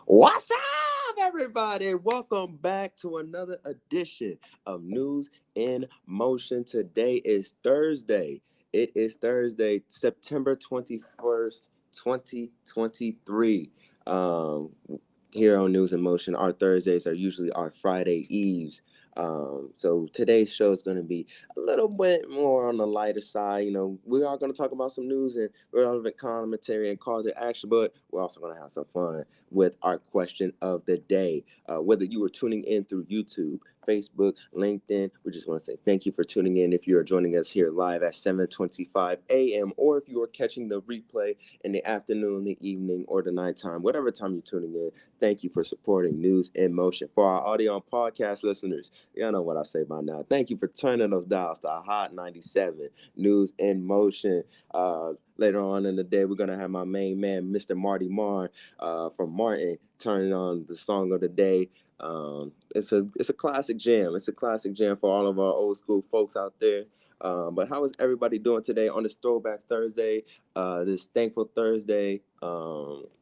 What's up, everybody? Welcome back to another edition of News in Motion. Today is Thursday. It is Thursday, September 21st, 2023. Um, Here on News in Motion, our Thursdays are usually our Friday Eves. So today's show is going to be a little bit more on the lighter side. We are going to talk about some news and relevant commentary and call to action, but we're also going to have some fun with our question of the day. Whether you are tuning in through YouTube, Facebook, LinkedIn, we just want to say thank you for tuning in. If you are joining us here live at 7:25 a.m. or if you are catching the replay in the afternoon, the evening, or the nighttime, whatever time you're tuning in, thank you for supporting News in Motion. For our audio and podcast listeners, y'all know what I say by now. Thank you for turning those dials to Hot 97 News in Motion. Later on in the day, we're gonna have my main man, Mr. Marty Marr, from Martin, turning on the song of the day. It's a classic jam. It's a classic jam for all of our old school folks out there. But how is everybody doing today on this Throwback Thursday, this Thankful Thursday,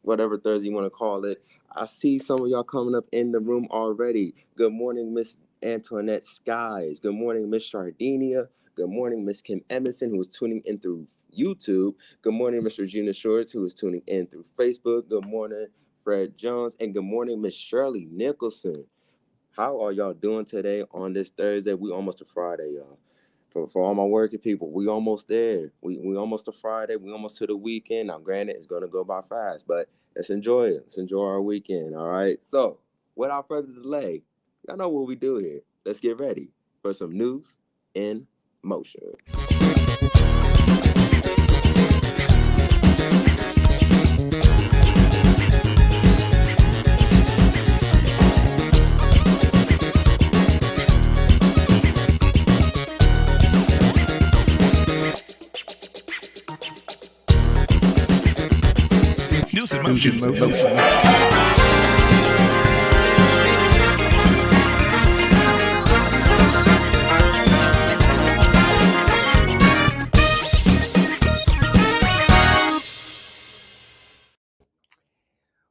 whatever Thursday you want to call it? I see some of y'all coming up in the room already. Good morning, Miss Antoinette Skies. Good morning, Miss Sardinia. Good morning, Miss Kim Emerson, who is tuning in through YouTube. Good morning, Miss Regina Shorts, who is tuning in through Facebook. Good morning, Fred Jones. And good morning, Miss Shirley Nicholson. How are y'all doing today on this Thursday? We almost to Friday, y'all. For all my working people, we almost there. We almost to Friday. We almost to the weekend. Now, granted, it's going to go by fast, but let's enjoy it. Let's enjoy our weekend, all right? So, without further delay, y'all know what we do here. Let's get ready for some news in motion. News in motion.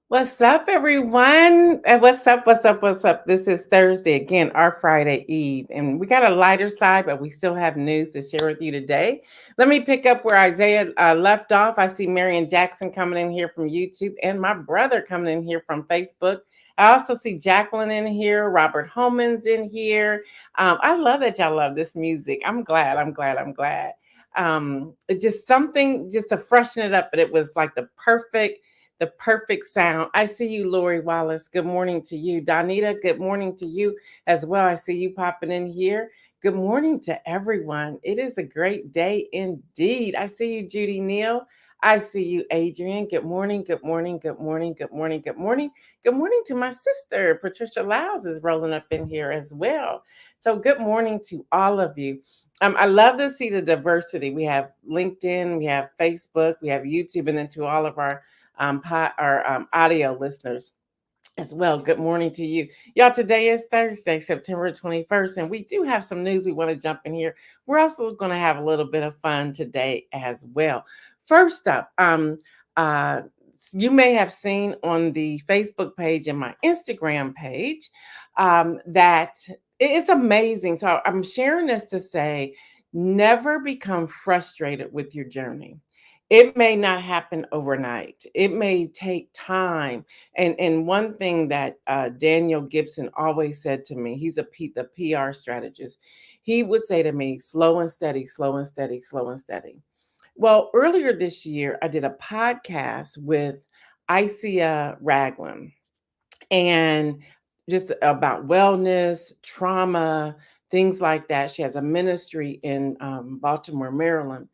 What's up, everyone? What's up? This is Thursday, again, our Friday Eve. And we got a lighter side, but we still have news to share with you today. Let me pick up where Isaiah left off. I see Marion Jackson coming in here from YouTube and my brother coming in here from Facebook. I also see Jacqueline in here, Robert Holman's in here. I love that y'all love this music. I'm glad. It just something just to freshen it up, but it was like the perfect sound. I see you, Lori Wallace. Good morning to you. Donita, good morning to you as well. I see you popping in here. Good morning to everyone. It is a great day indeed. I see you, Judy Neal. I see you, Adrian. Good morning. Good morning to my sister. Patricia Lyles is rolling up in here as well. So good morning to all of you. I love to see the diversity. We have LinkedIn, we have Facebook, we have YouTube, and then to all of our audio listeners as well. Good morning to you. Y'all, today is Thursday, September 21st, and we do have some news we want to jump in here. We're also going to have a little bit of fun today as well. First up, you may have seen on the Facebook page and my Instagram page that it's amazing. So I'm sharing this to say, never become frustrated with your journey. It may not happen overnight. It may take time. And one thing that Daniel Gibson always said to me, he's the PR strategist. He would say to me, slow and steady, slow and steady, slow and steady. Well, earlier this year, I did a podcast with Isia Ragland and just about wellness, trauma, things like that. She has a ministry in Baltimore, Maryland.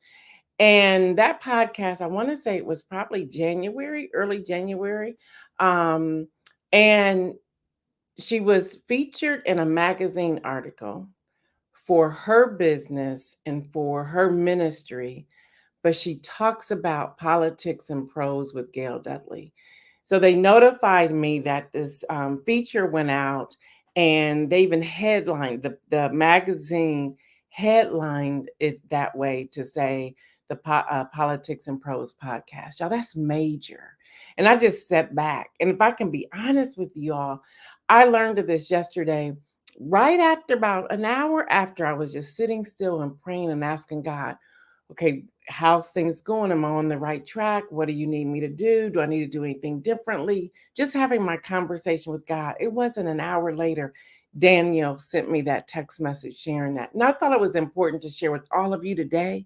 And that podcast, I want to say it was probably January, early January. And she was featured in a magazine article for her business and for her ministry. But she talks about politics and prose with Gail Dudley. So they notified me that this feature went out, and they even headlined the magazine headlined it that way to say the Politics and Prose podcast. Y'all, that's major. And I just sat back. And if I can be honest with you all, I learned of this yesterday, right after about an hour after I was just sitting still and praying and asking God, okay, how's things going? Am I on the right track? What do you need me to do? Do I need to do anything differently? Just having my conversation with God. It wasn't an hour later. Daniel sent me that text message sharing that. And I thought it was important to share with all of you today.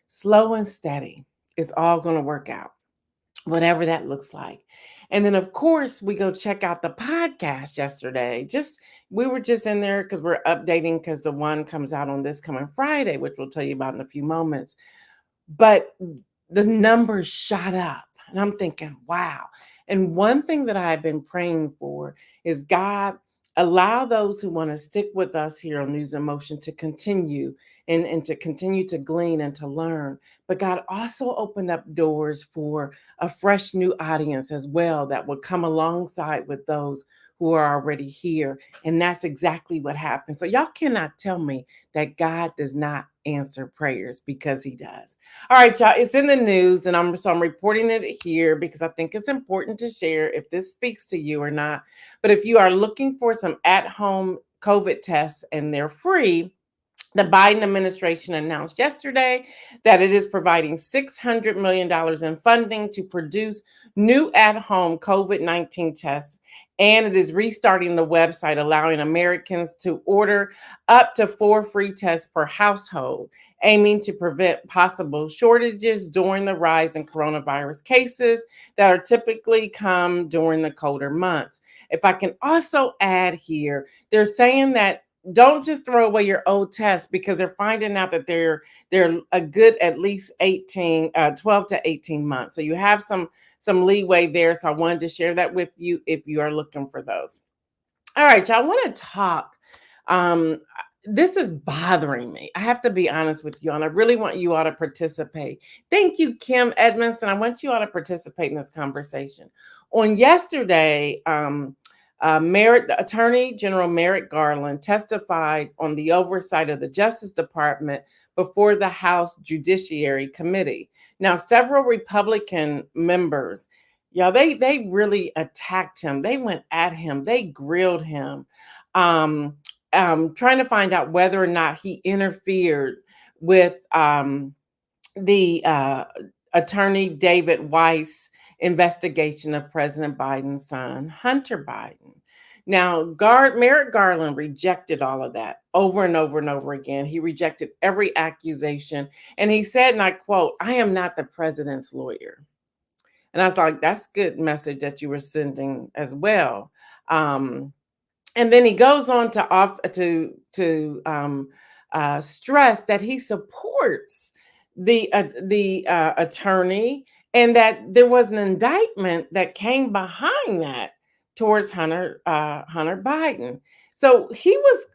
Slow and steady is all going to work out, whatever that looks like. And then, of course, we go check out the podcast yesterday. We were just in there because we're updating because the one comes out on this coming Friday, which we'll tell you about in a few moments. But the numbers shot up. And I'm thinking, wow. And one thing that I've been praying for is God, allow those who want to stick with us here on News and Motion to continue and to continue to glean and to learn. But God also opened up doors for a fresh new audience as well that will come alongside with those who are already here. And that's exactly what happened. So y'all cannot tell me that God does not answer prayers, because he does. All right, y'all, it's in the news, and I'm reporting it here because I think it's important to share if this speaks to you or not. But if you are looking for some at-home COVID tests and they're free, the Biden administration announced yesterday that it is providing $600 million in funding to produce new at-home COVID-19 tests, and it is restarting the website, allowing Americans to order up to 4 free tests per household, aiming to prevent possible shortages during the rise in coronavirus cases that are typically come during the colder months. If I can also add here, they're saying that don't just throw away your old tests, because they're finding out that they're a good at least 12 to 18 months. So you have some leeway there. So I wanted to share that with you if you are looking for those. All right, y'all, I want to talk. Um, this is bothering me. I have to be honest with you, and I really want you all to participate. Thank you, Kim Edmondson. I want you all to participate in this conversation. On yesterday, Attorney General Merrick Garland testified on the oversight of the Justice Department before the House Judiciary Committee. Now, several Republican members, they really attacked him. They went at him. They grilled him, trying to find out whether or not he interfered with the attorney David Weiss investigation of President Biden's son, Hunter Biden. Now, Merrick Garland rejected all of that over and over and over again. He rejected every accusation. And he said, and I quote, "I am not the president's lawyer." And I was like, that's good message that you were sending as well. And then he goes on to stress that he supports the attorney, and that there was an indictment that came behind that towards Hunter Biden. So he was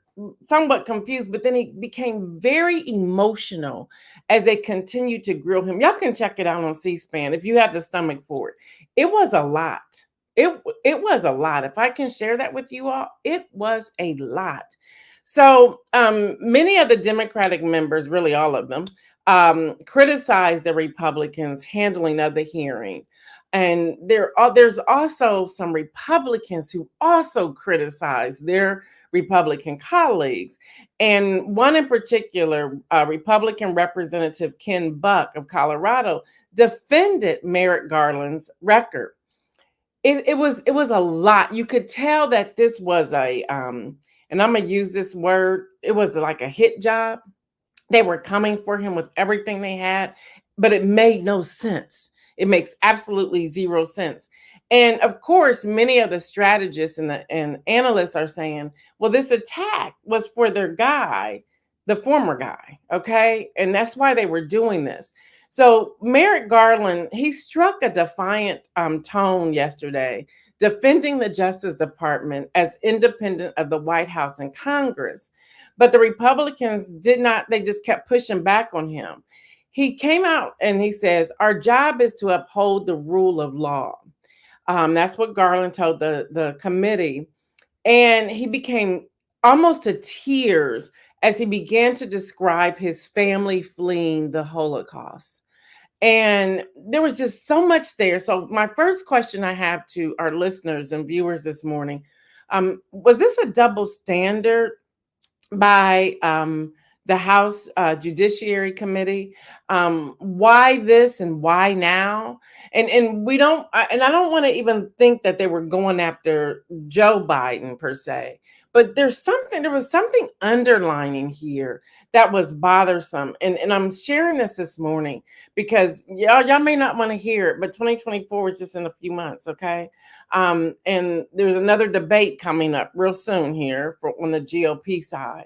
somewhat confused, but then he became very emotional as they continued to grill him. Y'all can check it out on C-SPAN if you have the stomach for it. It was a lot. It was a lot. If I can share that with you all, it was a lot. So many of the Democratic members, really all of them, criticized the Republicans' handling of the hearing. And there's also some Republicans who also criticized their Republican colleagues. And one in particular, Republican Representative Ken Buck of Colorado, defended Merrick Garland's record. It was a lot. You could tell that this was and I'm gonna use this word, it was like a hit job. They were coming for him with everything they had, but it made no sense. It makes absolutely zero sense. And of course, many of the strategists and analysts are saying, well, this attack was for their guy, the former guy, okay? And that's why they were doing this. So Merrick Garland, he struck a defiant tone yesterday, defending the Justice Department as independent of the White House and Congress. But the Republicans did not, they just kept pushing back on him. He came out and he says, our job is to uphold the rule of law. That's what Garland told the committee. And he became almost to tears as he began to describe his family fleeing the Holocaust. And there was just so much there. So my first question I have to our listeners and viewers this morning, was this a double standard by the House Judiciary Committee? Why this and why now? And we don't. And I don't want to even think that they were going after Joe Biden per se. But there's something. There was something underlining here that was bothersome, and I'm sharing this morning because y'all may not want to hear it, but 2024 is just in a few months, okay? And there's another debate coming up real soon here on the GOP side.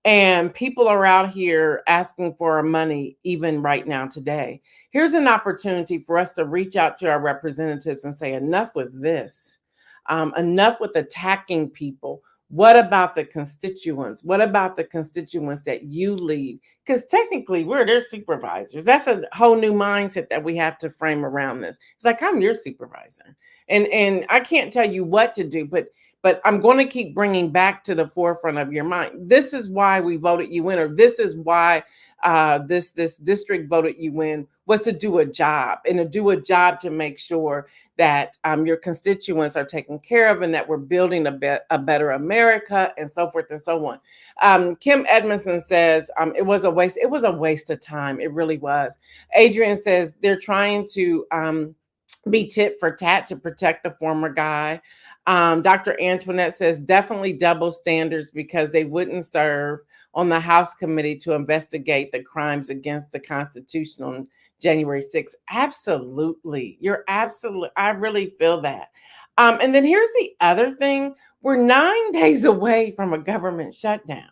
And people are out here asking for our money even right now today. Here's an opportunity for us to reach out to our representatives and say, enough with this. Enough with attacking people. What about the constituents? What about the constituents that you lead? Because technically, we're their supervisors. That's a whole new mindset that we have to frame around this. It's like, I'm your supervisor. And I can't tell you what to do, but I'm going to keep bringing back to the forefront of your mind. This is why we voted you in, or this is why this district voted you in, was to do a job, and to do a job to make sure that your constituents are taken care of, and that we're building a better America, and so forth and so on. Kim Edmondson says it was a waste. It was a waste of time. It really was. Adrian says they're trying to be tit for tat to protect the former guy. Dr. Antoinette says definitely double standards because they wouldn't serve on the House committee to investigate the crimes against the Constitution on January 6th. Absolutely. You're absolutely, I really feel that. And then here's the other thing. We're 9 days away from a government shutdown,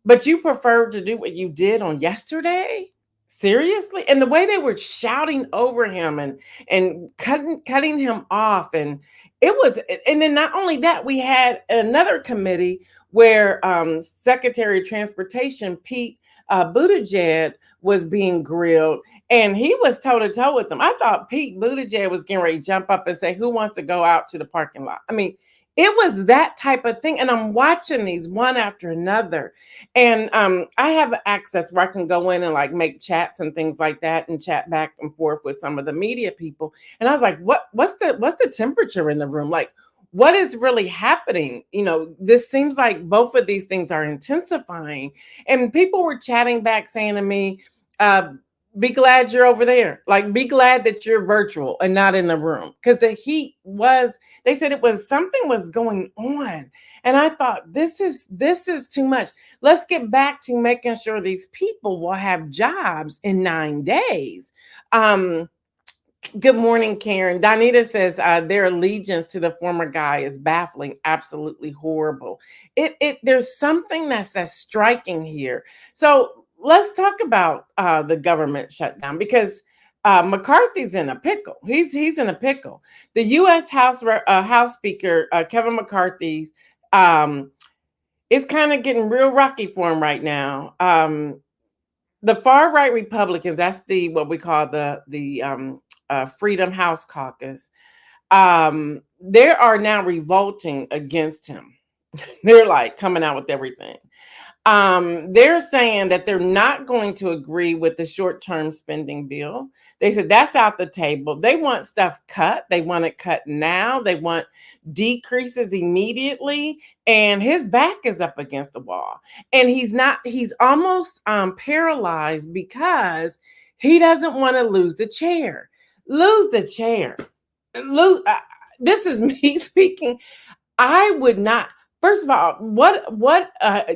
but you preferred to do what you did on yesterday? Seriously? And the way they were shouting over him and cutting him off, and it was, and then not only that, we had another committee where Secretary of Transportation Pete Buttigieg was being grilled, and he was toe to toe with them. I thought Pete Buttigieg was getting ready to jump up and say, "Who wants to go out to the parking lot?" I mean, it was that type of thing. And I'm watching these one after another. And I have access where I can go in and like make chats and things like that and chat back and forth with some of the media people. And I was like, what's the temperature in the room? Like, what is really happening? You know, this seems like both of these things are intensifying. And people were chatting back saying to me, be glad you're over there. Like, be glad that you're virtual and not in the room. Because the heat was, they said it was something was going on. And I thought, this is too much. Let's get back to making sure these people will have jobs in 9 days. Good morning, Karen. Donita says their allegiance to the former guy is baffling, absolutely horrible. There's something that's striking here. So let's talk about the government shutdown, because McCarthy's in a pickle. He's in a pickle. The U.S. House Speaker Kevin McCarthy is kind of getting real rocky for him right now. The far right Republicans, that's what we call the Freedom House Caucus, they are now revolting against him. They're like coming out with everything. They're saying that they're not going to agree with the short-term spending bill. They said that's out the table. They want stuff cut. They want it cut now. They want decreases immediately. And his back is up against the wall. And he's almost paralyzed because he doesn't want to lose the chair. Lose the chair. This is me speaking. I would not. First of all, what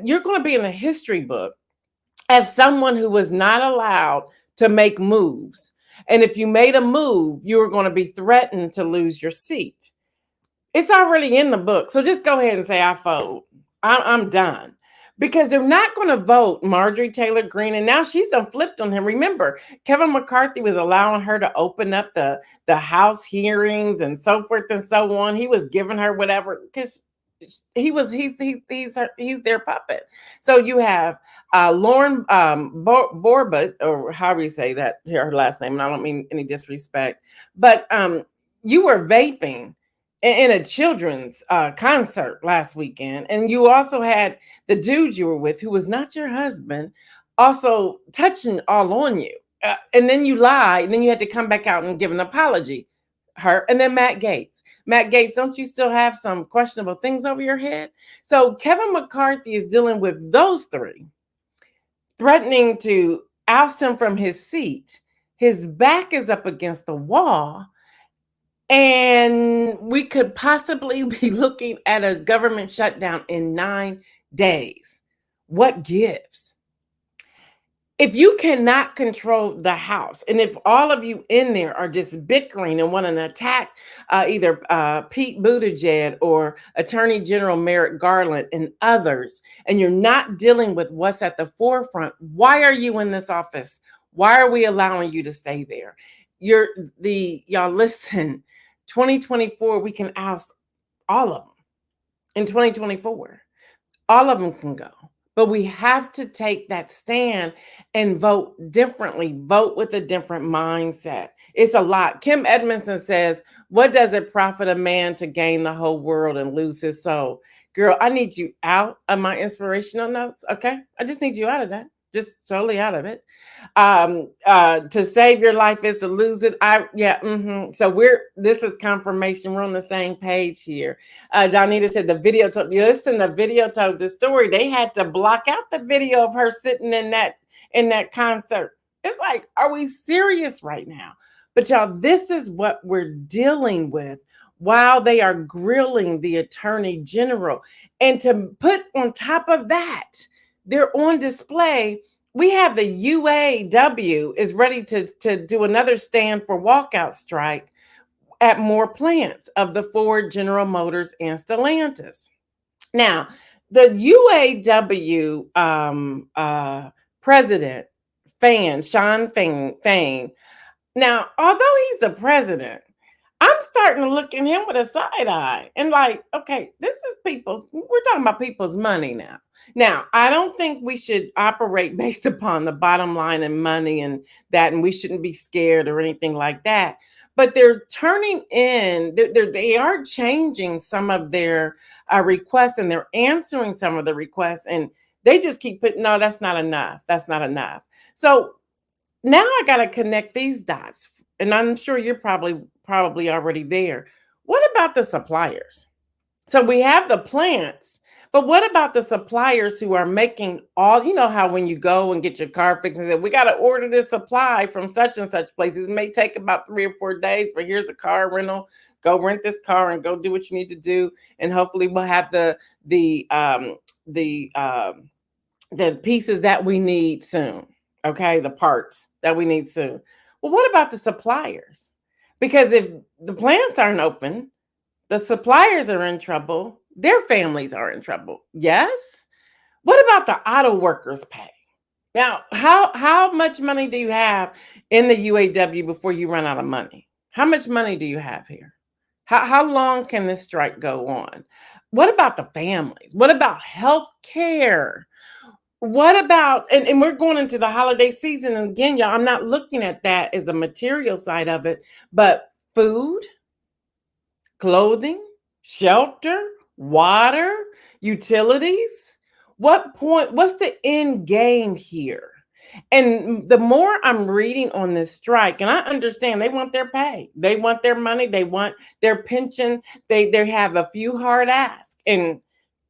you're going to be in a history book as someone who was not allowed to make moves. And if you made a move, you were going to be threatened to lose your seat. It's already in the book. So just go ahead and say, I fold. I'm done. Because they're not going to vote Marjorie Taylor Greene. And now she's done flipped on him. Remember, Kevin McCarthy was allowing her to open up the House hearings and so forth and so on. He was giving her whatever, because he's their puppet. So you have Lauren Borbett, or however you say that, her last name, and I don't mean any disrespect, but you were vaping in a children's concert last weekend, and you also had the dude you were with, who was not your husband, also touching all on you. And then you lie, and then you had to come back out and give an apology. Her and then Matt Gaetz. Matt Gaetz, don't you still have some questionable things over your head? So Kevin McCarthy is dealing with those three, threatening to oust him from his seat. His back is up against the wall, and we could possibly be looking at a government shutdown in 9 days. What gives? If you cannot control the House, and if all of you in there are just bickering and want to attack either Pete Buttigieg or Attorney General Merrick Garland and others, and you're not dealing with what's at the forefront, why are you in this office? Why are we allowing you to stay there? Y'all listen, 2024, we can oust all of them in 2024. All of them can go. But we have to take that stand and vote differently, vote with a different mindset. It's a lot. Kim Edmondson says, what does it profit a man to gain the whole world and lose his soul? Girl, I need you out of my inspirational notes, okay? I just need you out of that. Just totally out of it. To save your life is to lose it. So this is confirmation. We're on the same page here. Donita said the video told the video told the story. They had to block out the video of her sitting in that concert. It's like, are we serious right now? But y'all, this is what we're dealing with while they are grilling the attorney general. And to put on top of that, they're on display. We have the UAW is ready to do another stand for walkout strike at more plants of the Ford, General Motors, and Stellantis. Now, the UAW president, Sean Fain. Now, although he's the president, I'm starting to look at him with a side eye and like, okay, this is we're talking about people's money now. Now, I don't think we should operate based upon the bottom line and money and we shouldn't be scared or anything like that. But they're turning in, they are changing some of their requests, and they're answering some of the requests, and they just keep putting, no, that's not enough. That's not enough. So now I got to connect these dots, and I'm sure you're probably already there. What about the suppliers? So we have the plants, but what about the suppliers who are making all, you know how when you go and get your car fixed and say, we got to order this supply from such and such places. It may take about 3 or 4 days, but here's a car rental. Go rent this car and go do what you need to do. And hopefully we'll have the pieces that we need soon. Okay, the parts that we need soon. Well, what about the suppliers? Because if the plants aren't open, the suppliers are in trouble. Their families are in trouble. Yes. What about the auto workers' pay? Now, how much money do you have in the UAW before you run out of money? How much money do you have here? How long can this strike go on? What about the families? What about health care? What about, and we're going into the holiday season, and again, y'all, I'm not looking at that as the material side of it, but food, clothing, shelter, water, utilities. What's the end game here? And the more I'm reading on this strike, and I understand they want their pay, they want their money, they want their pension, they have a few hard asks, and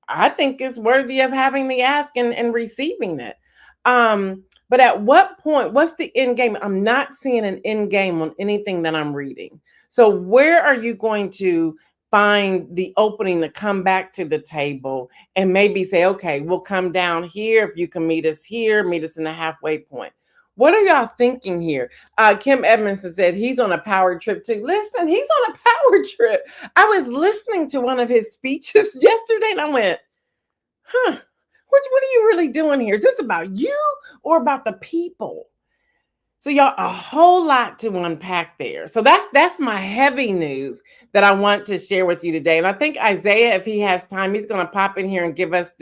I think it's worthy of having the ask and receiving it. But at what point, what's the end game? I'm not seeing an end game on anything that I'm reading. So where are you going to find the opening to come back to the table and maybe say, okay, we'll come down here. If you can meet us here, meet us in the halfway point. What are y'all thinking here? Kim Edmondson said he's on a power trip too. Listen, he's on a power trip. I was listening to one of his speeches yesterday and I went, what are you really doing here? Is this about you or about the people? So y'all, a whole lot to unpack there. So that's my heavy news that I want to share with you today. And I think Isaiah, if he has time, he's going to pop in here and give us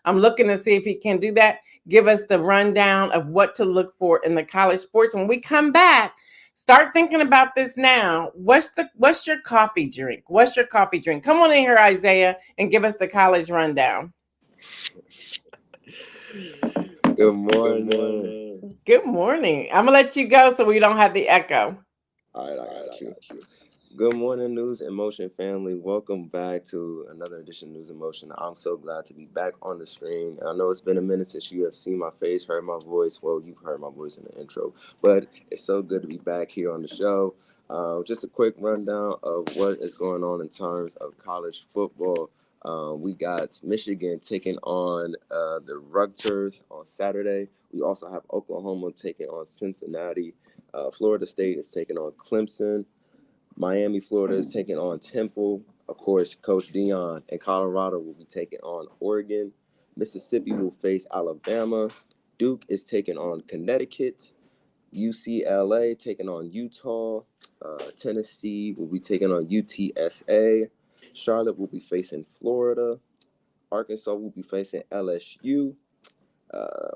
I'm looking to see if he can do that. Give us the rundown of what to look for in the college sports. When we come back, start thinking about this now. What's your coffee drink? What's your coffee drink? Come on in here, Isaiah, and give us the college rundown. Good Good morning. morning. Good morning. I'm gonna let you go so we don't have the echo. All right, I got you. Good morning, News in Motion family. Welcome back to another edition of News in Motion. I'm so glad to be back on the screen. I know it's been a minute since you have seen my face, heard my voice. Well, you've heard my voice in the intro, but it's so good to be back here on the show. Just a quick rundown of what is going on in terms of college football. We got Michigan taking on the Rutgers on Saturday. We also have Oklahoma taking on Cincinnati. Florida State is taking on Clemson. Miami, Florida is taking on Temple. Of course, Coach Dion and Colorado will be taking on Oregon. Mississippi will face Alabama. Duke is taking on Connecticut. UCLA taking on Utah. Tennessee will be taking on UTSA. Charlotte will be facing Florida. Arkansas will be facing LSU.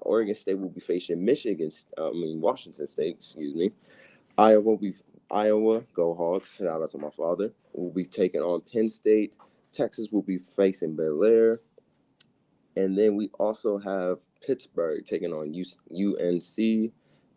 Oregon State will be facing Washington State, excuse me. Iowa, go Hawks, shout out to my father, will be taking on Penn State. Texas will be facing Bel-Air. And then we also have Pittsburgh taking on UNC,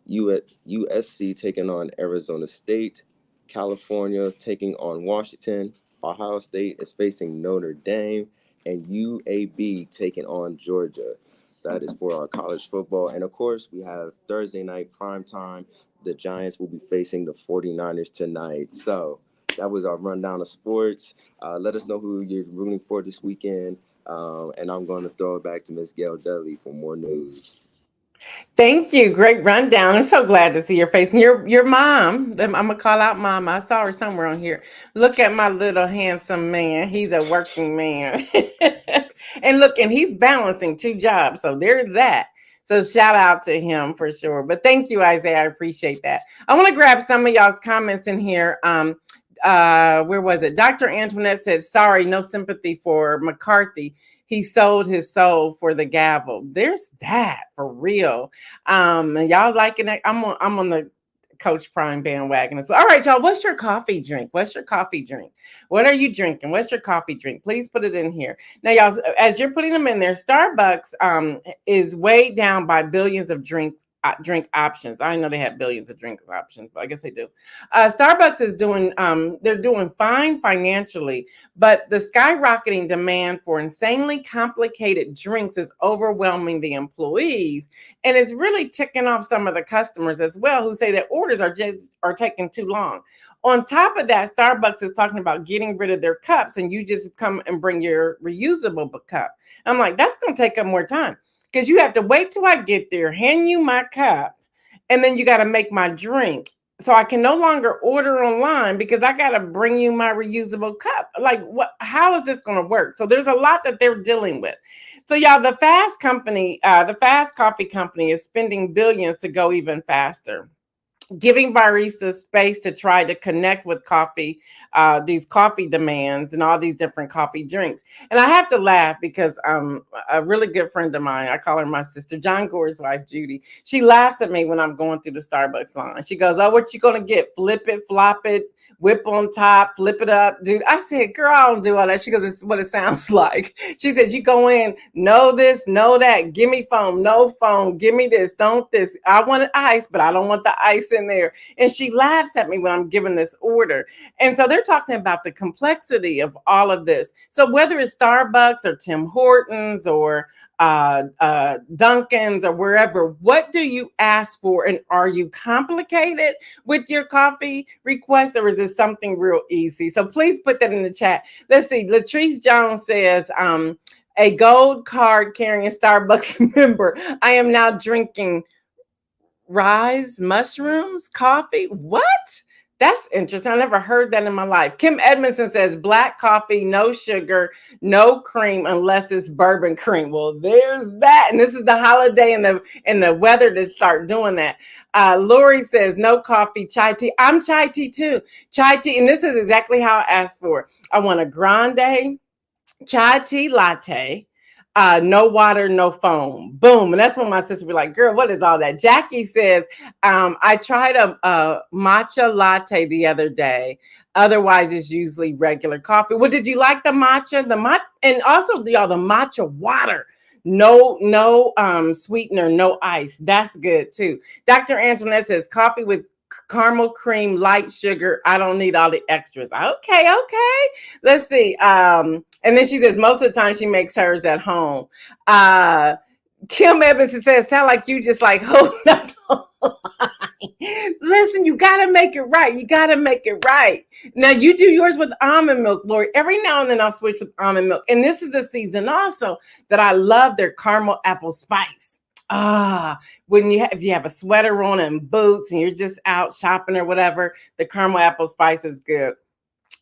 USC taking on Arizona State, California taking on Washington, Ohio State is facing Notre Dame, and UAB taking on Georgia. That is for our college football. And of course, we have Thursday night prime time. The Giants will be facing the 49ers tonight. So that was our rundown of sports. Let us know who you're rooting for this weekend. And I'm going to throw it back to Miss Gail Dudley for more news. Thank you. Great rundown. I'm so glad to see your face. And your mom, I'm gonna call out Mama. I saw her somewhere on here. Look at my little handsome man. He's a working man. And look, and he's balancing two jobs. So there's that. So shout out to him for sure. But thank you, Isaiah. I appreciate that. I want to grab some of y'all's comments in here. Where was it? Dr. Antoinette said, sorry, no sympathy for McCarthy. He sold his soul for the gavel. There's that for real. And y'all liking it? I'm on the Coach Prime bandwagon as well. All right, y'all. What's your coffee drink? What's your coffee drink? What are you drinking? What's your coffee drink? Please put it in here. Now, y'all, as you're putting them in there, Starbucks is weighed down by billions of drink options. I know they have billions of drink options, but I guess they do. Starbucks is doing, they're doing fine financially, but the skyrocketing demand for insanely complicated drinks is overwhelming the employees, and it's really ticking off some of the customers as well, who say that orders are taking too long. On top of that, Starbucks is talking about getting rid of their cups, and you just come and bring your reusable cup. I'm like, that's going to take up more time, because you have to wait till I get there, hand you my cup, and then you got to make my drink. So I can no longer order online because I got to bring you my reusable cup. Like, what? How is this going to work? So there's a lot that they're dealing with. So y'all, the Fast Coffee Company is spending billions to go even faster, giving baristas space to try to connect with coffee, these coffee demands and all these different coffee drinks. And I have to laugh because a really good friend of mine, I call her my sister, John Gore's wife, Judy, she laughs at me when I'm going through the Starbucks line. She goes, oh, what you going to get? Flip it, flop it, whip on top, flip it up. Dude, I said, girl, I don't do all that. She goes, it's what it sounds like. She said, you go in, know this, know that, give me foam, no foam, give me this, don't this. I want ice, but I don't want the ice in there. And she laughs at me when I'm giving this order. And so they're talking about the complexity of all of this. So whether it's Starbucks or Tim Hortons or Dunkin's or wherever, what do you ask for? And are you complicated with your coffee request, or is it something real easy? So please put that in the chat. Let's see. Latrice Jones says, a gold card carrying Starbucks member. I am now drinking Rise mushrooms coffee. What? That's interesting. I never heard that in my life. Kim Edmondson says black coffee, no sugar, no cream unless it's bourbon cream. Well, there's that. And this is the holiday and the weather to start doing that. Lori says no coffee, chai tea. I'm chai tea too. Chai tea. And this is exactly how I asked for it. I want a grande chai tea latte. No water, no foam. Boom. And that's when my sister be like, girl, what is all that? Jackie says, I tried a matcha latte the other day. Otherwise, it's usually regular coffee. Well, did you like the matcha? And also, y'all, the matcha water. No sweetener, no ice. That's good too. Dr. Antoinette says coffee with caramel cream, light sugar. I don't need all the extras. Okay. Let's see. And then she says most of the time she makes hers at home. Kim Evans says, sound like you just like holding up the line. Listen, you got to make it right. You got to make it right. Now, you do yours with almond milk, Lori. Every now and then I'll switch with almond milk. And this is the season also that I love their caramel apple spice. If you have a sweater on and boots and you're just out shopping or whatever, the caramel apple spice is good.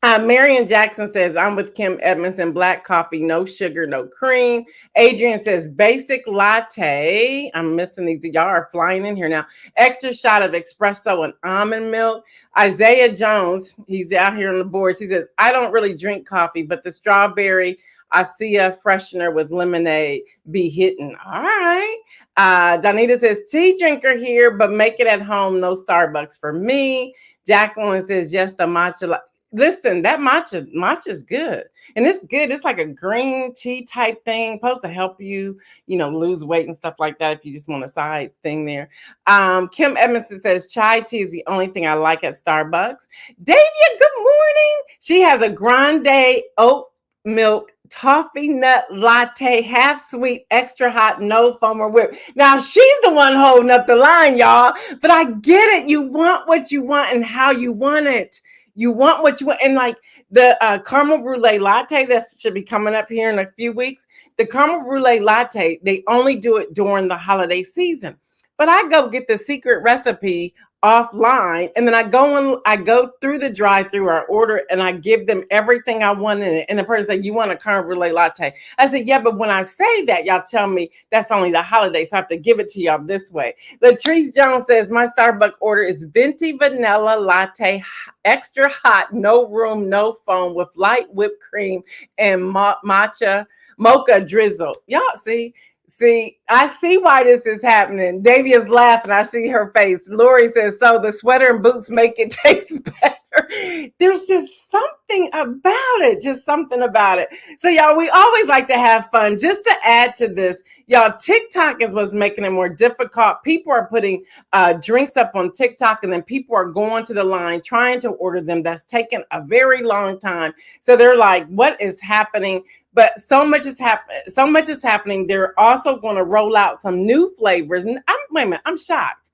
Marion Jackson says, I'm with Kim Edmondson, black coffee, no sugar, no cream. Adrian says, basic latte. I'm missing these. Y'all are flying in here now. Extra shot of espresso and almond milk. Isaiah Jones, he's out here on the boards. He says, I don't really drink coffee, but the strawberry Acia freshener with lemonade be hitting. All right. Donita says, tea drinker here, but make it at home. No Starbucks for me. Jacqueline says, yes, the matcha. Listen, that matcha is good. And it's good. It's like a green tea type thing, supposed to help you, lose weight and stuff like that if you just want a side thing there. Kim Edmondson says, chai tea is the only thing I like at Starbucks. Davia, good morning. She has a grande oat milk toffee nut latte, half sweet, extra hot, no foam or whip. Now she's the one holding up the line, y'all. But I get it. You want what you want and how you want it. You want what you want. And like the caramel brulee latte that should be coming up here in a few weeks, the caramel brulee latte, they only do it during the holiday season. But I go get the secret recipe offline, and then I go through the drive-through or order, and I give them everything I want in it. And the person said, you want a caramel brulee latte? I said, yeah, but when I say that, y'all tell me that's only the holiday, so I have to give it to y'all this way. Latrice Jones says, my Starbucks order is venti vanilla latte, extra hot, no room, no foam, with light whipped cream and mocha drizzle. Y'all See, I see why this is happening. Davia's laughing. I see her face. Lori says, so the sweater and boots make it taste better. There's just something about it. Just something about it. So, y'all, we always like to have fun. Just to add to this, y'all, TikTok is what's making it more difficult. People are putting drinks up on TikTok, and then people are going to the line trying to order them. That's taken a very long time. So they're like, what is happening? But so much is happening. They're also going to roll out some new flavors. And wait a minute, I'm shocked.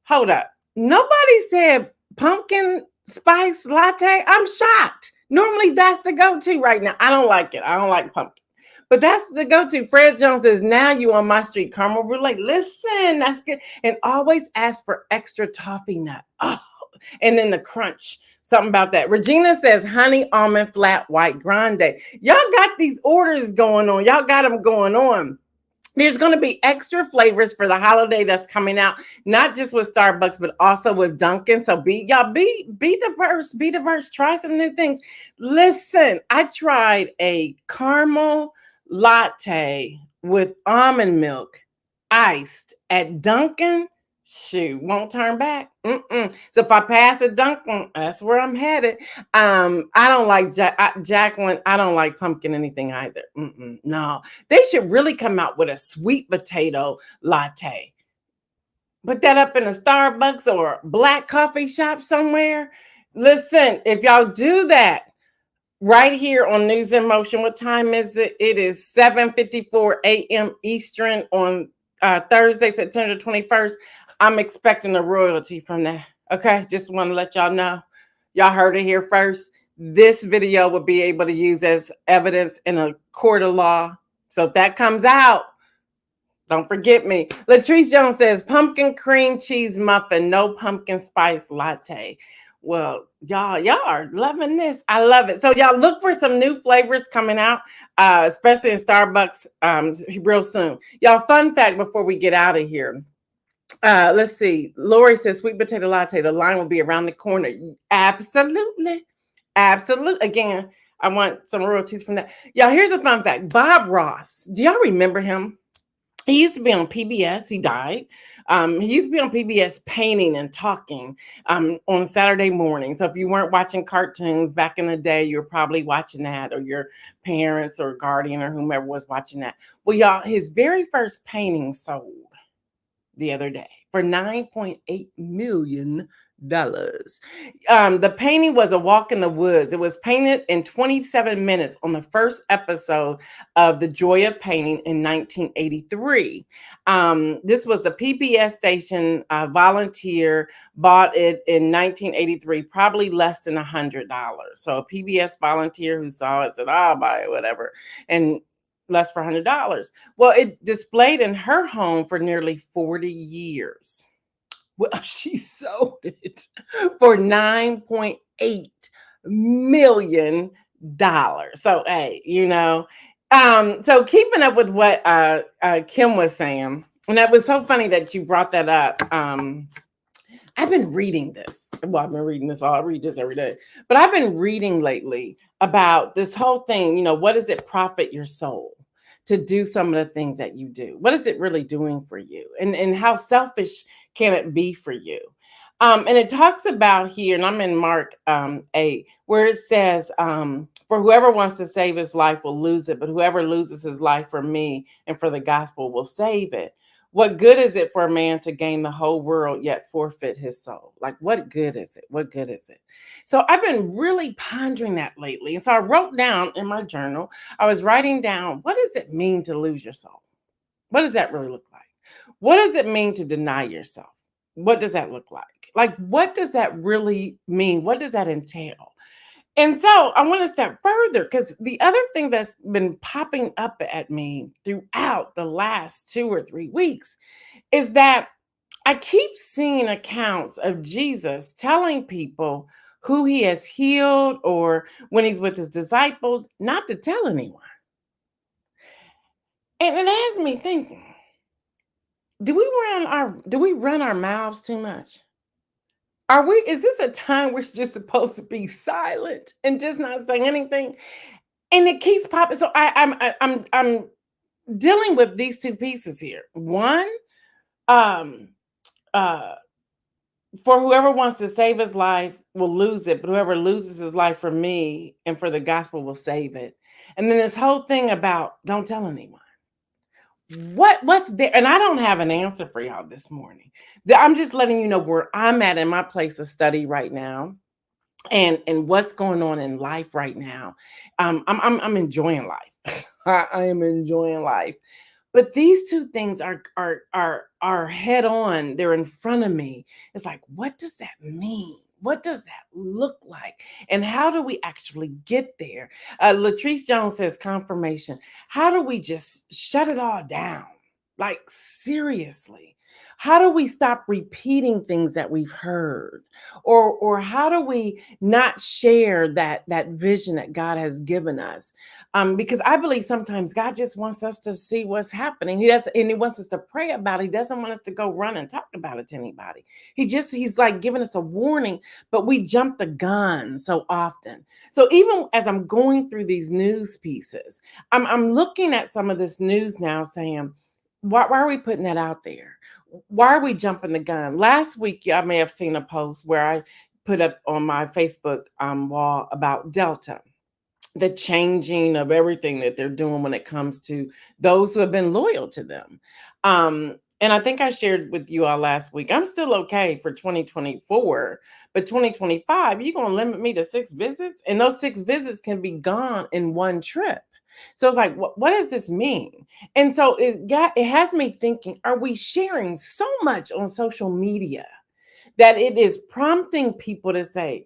Hold up. Nobody said pumpkin spice latte. I'm shocked. Normally that's the go-to right now. I don't like it. I don't like pumpkin. But that's the go-to. Fred Jones says, now you on my street, caramel brulee. Listen, that's good. And always ask for extra toffee nut. Oh, and then the crunch. Something about that. Regina says, honey almond flat white grande. Y'all got these orders going on. Y'all got them going on. There's going to be extra flavors for the holiday that's coming out, not just with Starbucks, but also with Dunkin'. So be diverse. Try some new things. Listen, I tried a caramel latte with almond milk iced at Dunkin'. Shoot, won't turn back. So if I pass a Dunkin', that's where I'm headed. I don't like Jacqueline. I don't like pumpkin anything either. No, they should really come out with a sweet potato latte. Put that up in a Starbucks or a black coffee shop somewhere. Listen, if y'all do that right here on News in Motion, what time is it? It is 7:54 a.m. Eastern on Thursday, September 21st. I'm expecting a royalty from that. Okay, just want to let y'all know. Y'all heard it here first. This video will be able to use as evidence in a court of law. So if that comes out, don't forget me. Latrice Jones says, pumpkin cream cheese muffin, no pumpkin spice latte. Well, y'all are loving this. I love it. So y'all look for some new flavors coming out, especially in Starbucks real soon. Y'all, fun fact before we get out of here. Let's see. Lori says, sweet potato latte. The line will be around the corner. Absolutely. Again, I want some royalties from that. Y'all, here's a fun fact. Bob Ross. Do y'all remember him? He used to be on PBS. He died. He used to be on PBS painting and talking on Saturday morning. So if you weren't watching cartoons back in the day, you're probably watching that, or your parents or guardian or whomever was watching that. Well, y'all, his very first painting sold the other day for $9.8 million. The painting was a walk in the woods. It was painted in 27 minutes on the first episode of The Joy of Painting in 1983. This was the PBS station volunteer bought it in 1983, probably less than $100. So a PBS volunteer who saw it said, "I'll buy it, whatever," and less for $100. Well, it displayed in her home for nearly 40 years. Well, she sold it for $9.8 million. So, hey, so keeping up with what Kim was saying, and that was so funny that you brought that up. I've been reading this. Well, I've been reading this all. I read this every day. But I've been reading lately about this whole thing. What does it profit your soul to do some of the things that you do? What is it really doing for you? And how selfish can it be for you? And it talks about here, and I'm in Mark 8, where it says, for whoever wants to save his life will lose it, but whoever loses his life for me and for the gospel will save it. What good is it for a man to gain the whole world yet forfeit his soul? Like, what good is it? What good is it? So I've been really pondering that lately. And so I wrote down in my journal, I was writing down, what does it mean to lose your soul? What does that really look like? What does it mean to deny yourself? What does that look like? Like, what does that really mean? What does that entail? And so I want to step further, because the other thing that's been popping up at me throughout the last 2 or 3 weeks is that I keep seeing accounts of Jesus telling people who he has healed, or when he's with his disciples, not to tell anyone. And it has me thinking, do we run our mouths too much? Is this a time we're just supposed to be silent and just not saying anything? And it keeps popping. So I'm dealing with these two pieces here. One, um, uh, for whoever wants to save his life will lose it, but whoever loses his life for me and for the gospel will save it. And then this whole thing about don't tell anyone. What's there? And I don't have an answer for y'all this morning. I'm just letting you know where I'm at in my place of study right now, and what's going on in life right now. I'm enjoying life. I am enjoying life. But these two things are head on. They're in front of me. It's like, what does that mean? What does that look like? And how do we actually get there? Latrice Jones says confirmation. How do we just shut it all down? Like, seriously. How do we stop repeating things that we've heard? Or how do we not share that vision that God has given us? Because I believe sometimes God just wants us to see what's happening. And he wants us to pray about it. He doesn't want us to go run and talk about it to anybody. He's like giving us a warning, but we jump the gun so often. So even as I'm going through these news pieces, I'm looking at some of this news now saying, why are we putting that out there? Why are we jumping the gun? Last week, I may have seen a post where I put up on my Facebook wall about Delta, the changing of everything that they're doing when it comes to those who have been loyal to them. And I think I shared with you all last week, I'm still okay for 2024, but 2025, you're going to limit me to 6 visits? And those 6 visits can be gone in one trip. So it's like, what does this mean? And so it has me thinking, are we sharing so much on social media that it is prompting people to say,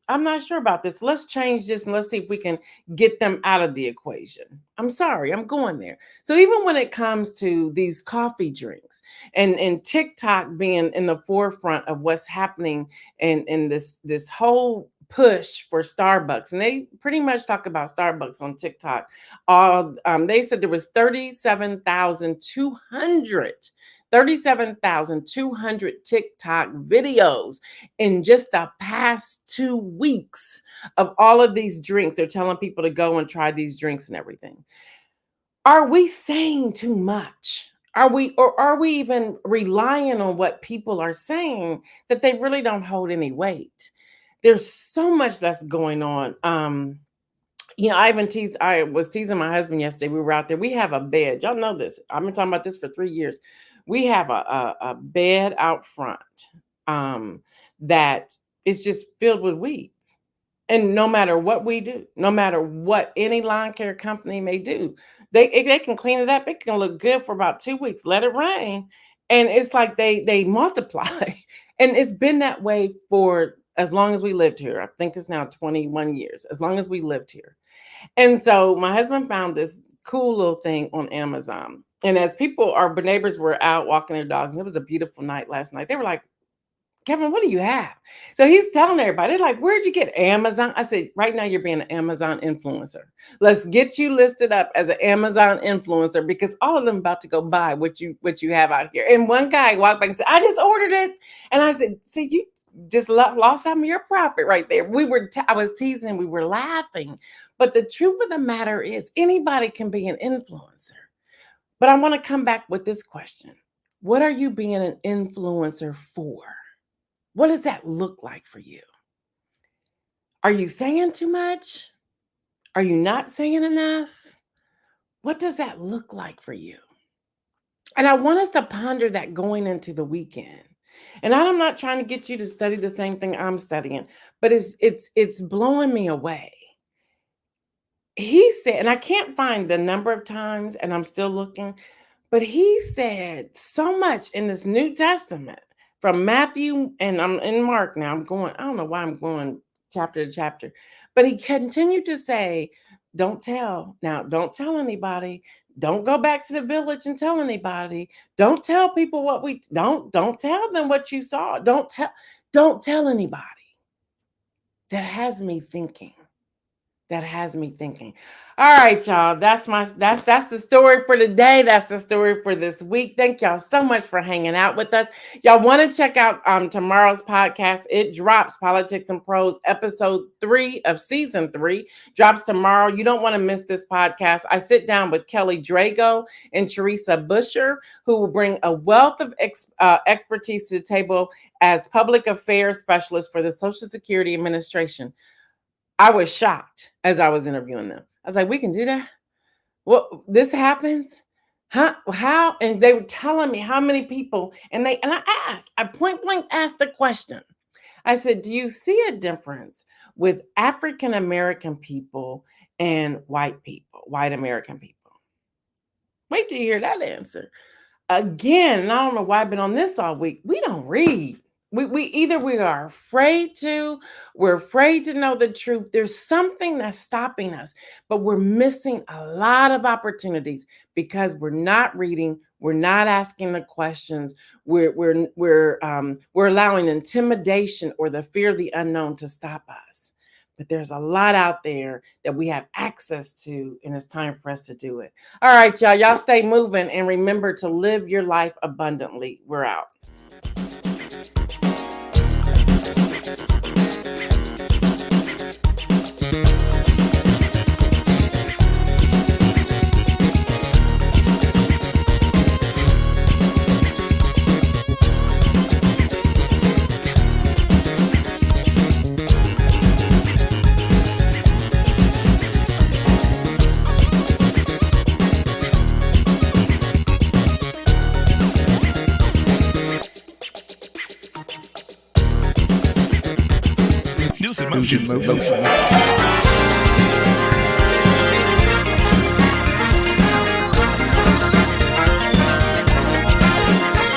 I'm not sure about this. Let's change this and let's see if we can get them out of the equation. I'm sorry, I'm going there. So even when it comes to these coffee drinks and TikTok being in the forefront of what's happening in this whole push for Starbucks, and they pretty much talk about Starbucks on TikTok. They said there was 37,200 TikTok videos in just the past 2 weeks of all of these drinks. They're telling people to go and try these drinks and everything. Are we saying too much? Are we even relying on what people are saying that they really don't hold any weight? There's so much that's going on. I was teasing my husband yesterday. We were out there. We have a bed. Y'all know this. I've been talking about this for 3 years. We have a bed out front that is just filled with weeds. And no matter what we do, no matter what any lawn care company may do, they can clean it up. It can look good for about 2 weeks. Let it rain, and it's like they multiply. And it's been that way for as long as we lived here. I think it's now 21 years. As long as we lived here. And so my husband found this cool little thing on Amazon. And as our neighbors were out walking their dogs, and it was a beautiful night last night, they were like, Kevin, what do you have? So he's telling everybody, they're like, where'd you get Amazon? I said, right now you're being an Amazon influencer. Let's get you listed up as an Amazon influencer, because all of them about to go buy what you have out here. And one guy walked back and said, I just ordered it. And I said, see, you just lost some of your profit right there. I was teasing, we were laughing. But the truth of the matter is anybody can be an influencer. But I want to come back with this question. What are you being an influencer for? What does that look like for you? Are you saying too much? Are you not saying enough? What does that look like for you? And I want us to ponder that going into the weekend. And I'm not trying to get you to study the same thing I'm studying, but it's blowing me away. He said, and I can't find the number of times, and I'm still looking, but he said so much in this New Testament from Matthew, and I'm in Mark now. I don't know why I'm going chapter to chapter, but he continued to say, don't tell. Now, don't tell anybody. Don't go back to the village and tell anybody. Don't tell people don't tell them what you saw. Don't tell anybody. That has me thinking. All right, y'all. That's the story for today. That's the story for this week. Thank y'all so much for hanging out with us. Y'all want to check out tomorrow's podcast. It drops, Politics and Prose, episode 3 of season 3 drops tomorrow. You don't want to miss this podcast. I sit down with Kelly Drago and Teresa Busher, who will bring a wealth of expertise to the table as public affairs specialists for the Social Security Administration. I was shocked as I was interviewing them. I was like, we can do that? Well, this happens? Huh? How? And they were telling me how many people, and I point blank asked the question. I said, do you see a difference with African American people and white American people? Wait till you hear that answer. Again, and I don't know why I've been on this all week. We don't read. We are afraid to, we're afraid to know the truth. There's something that's stopping us, but we're missing a lot of opportunities because we're not reading, we're not asking the questions, we're allowing intimidation or the fear of the unknown to stop us. But there's a lot out there that we have access to, and it's time for us to do it. All right, y'all. Y'all stay moving, and remember to live your life abundantly. We're out. News in motion.